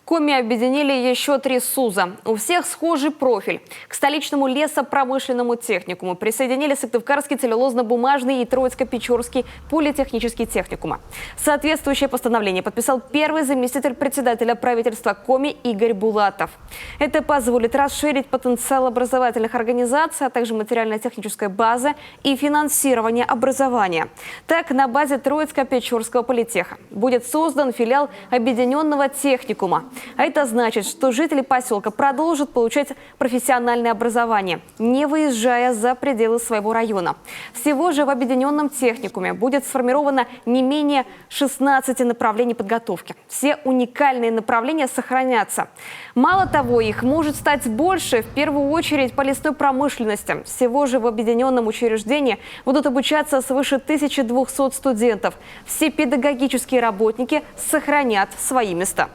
Коми объединили еще 3 СУЗа. У всех схожий профиль. К столичному лесопромышленному техникуму присоединили Сыктывкарский целлюлозно-бумажный и Троицко-Печорский политехнический техникумы. Соответствующее постановление подписал первый заместитель председателя правительства Коми Игорь Булатов. Это позволит расширить потенциал образовательных организаций, а также материально-технической базы и финансирование образования. Так, на базе Троицко-Печорского политеха будет создан филиал объединенного техникума. А это значит, что жители поселка продолжат получать профессиональное образование, не выезжая за пределы своего района. Всего же в объединенном техникуме будет сформировано не менее 16 направлений подготовки. Все уникальные направления сохранятся. Мало того, их может стать больше, в первую очередь по лесной промышленности. Всего же в объединенном учреждении будут обучаться свыше 1200 студентов. Все педагогические работники сохранят свои места.